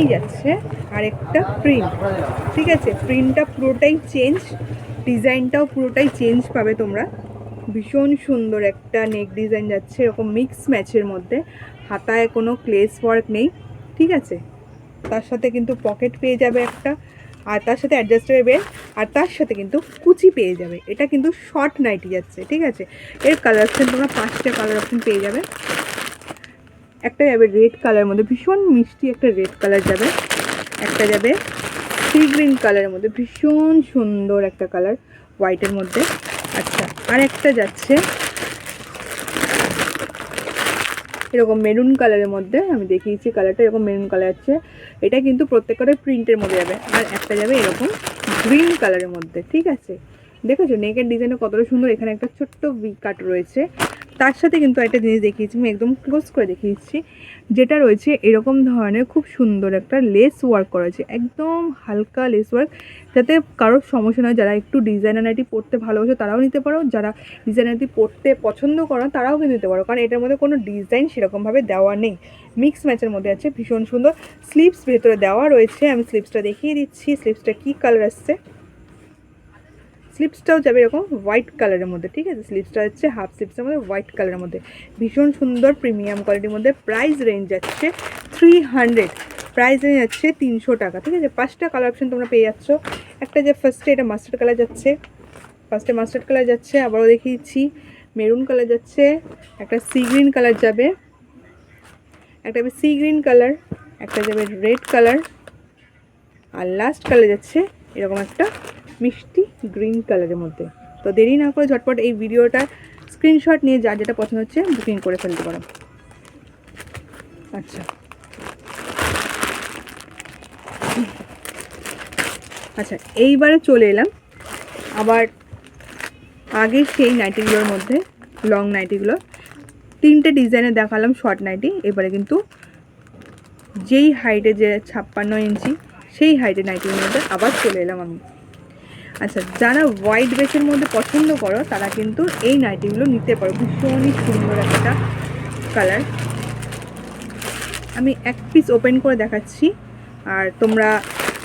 পেয়েই যাচ্ছে আরেকটা প্রিন্ট। ঠিক আছে, প্রিন্টটা পুরোটাই চেঞ্জ, ডিজাইনটাও পুরোটাই চেঞ্জ পাবে তোমরা। ভীষণ সুন্দর একটা নেক ডিজাইন যাচ্ছে এরকম মিক্স ম্যাচের মধ্যে, হাতায় কোনো ক্লেস ওয়ার্ক নেই। ঠিক আছে, তার সাথে কিন্তু পকেট পেয়ে যাবে একটা, আর তার সাথে অ্যাডজাস্টেবল বেল্ট, আর তার সাথে কিন্তু কুচি পেয়ে যাবে। এটা কিন্তু শর্ট নাইটি যাচ্ছে। ঠিক আছে, এর কালার অপশান তোমরা 5টা কালার অপশান পেয়ে যাবে। একটা যাবে রেড কালারের মধ্যে, ভীষণ মিষ্টি একটা রেড কালার যাবে। একটা যাবে সি গ্রিন কালারের মধ্যে, ভীষণ সুন্দর একটা কালার হোয়াইটের মধ্যে। আচ্ছা, আর একটা যাচ্ছে এরকম মেরুন কালারের মধ্যে, আমি দেখিয়েছি কালারটা এরকম মেরুন কালার আছে। এটা কিন্তু প্রত্যেকটা প্রিন্টের মধ্যে যাবে। আর একটা যাবে এরকম গ্রিন কালারের মধ্যে। ঠিক আছে, দেখেছো নেকের ডিজাইনটা কতটা সুন্দর। এখানে একটা ছোট্ট ভি কাট রয়েছে। তার সাথে কিন্তু একটা জিনিস দেখিয়েছি, আমি একদম ক্লোজ করে দেখিয়েছি, যেটা রয়েছে এরকম ধরনের খুব সুন্দর একটা লেস ওয়ার্ক করা হয়েছে, একদম হালকা লেস ওয়ার্ক, যাতে কারোর সমস্যা নয়। যারা একটু ডিজাইনার নাইটি পরতে ভালোবাসো তারাও নিতে পারো, যারা ডিজাইনার নাইটি পরতে পছন্দ করো তারাও কিন্তু নিতে পারো, কারণ এটার মধ্যে কোনো ডিজাইন সেরকমভাবে দেওয়া নেই, মিক্স ম্যাচের মধ্যে আছে। ভীষণ সুন্দর স্লিভস ভেতরে দেওয়া রয়েছে, আমি স্লিভসটা দেখিয়ে দিচ্ছি। স্লিভসটা কী কালার আসছে, স্লিপসটাও যাবে এরকম হোয়াইট কালারের মধ্যে। ঠিক আছে, স্লিপসটা হচ্ছে হাফ স্লিপসের মধ্যে হোয়াইট কালারের মধ্যে, ভীষণ সুন্দর প্রিমিয়াম কোয়ালিটির মধ্যে। প্রাইস রেঞ্জ যাচ্ছে 300, প্রাইস রেঞ্জ যাচ্ছে 300 টাকা। ঠিক আছে, 5টা কালার অপশান তোমরা পেয়ে যাচ্ছ। একটা যে ফার্স্টে এটা মাস্টার্ড কালার যাচ্ছে, ফার্স্টে মাস্টার্ড কালার যাচ্ছে, আবারও দেখিয়েছি মেরুন কালার যাচ্ছে, একটা সি গ্রিন কালার যাবে, একটা যাবে সি গ্রিন কালার, একটা যাবে রেড কালার, আর লাস্ট কালার যাচ্ছে এরকম একটা মিষ্টি গ্রিন কালারের মধ্যে। তো দেরি না করে ঝটপট এই ভিডিওটা স্ক্রিনশট নিয়ে যার যেটা পছন্দ হচ্ছে বুকিং করে ফেলতে পারো। আচ্ছা, আচ্ছা এইবারে চলে এলাম আবার আগে সেই নাইটিগুলোর মধ্যে, লং নাইটিগুলো 3টে ডিজাইনে দেখালাম শর্ট নাইটি। এবারে কিন্তু যেই হাইটে যে 56 ইঞ্চি সেই হাইটের নাইটির মধ্যে আবার চলে এলাম আমি। আচ্ছা, যারা হোয়াইট বেসের মধ্যে পছন্দ করো তারা কিন্তু এই নাইটিগুলো নিতে পারো, ভীষণই সুন্দর একটা কালার। আমি এক পিস ওপেন করে দেখাচ্ছি, আর তোমরা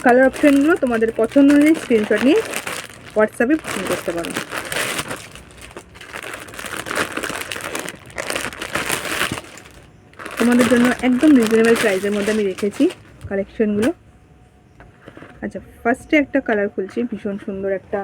কালার অপশানগুলো তোমাদের পছন্দ অনুযায়ী স্ক্রিনশট নিয়ে হোয়াটসঅ্যাপে বুকিং করতে পারো। তোমাদের জন্য একদম রিজনেবল প্রাইসের মধ্যে আমি রেখেছি কালেকশনগুলো। আচ্ছা, ফার্স্টে একটা কালার খুলছি, ভীষণ সুন্দর একটা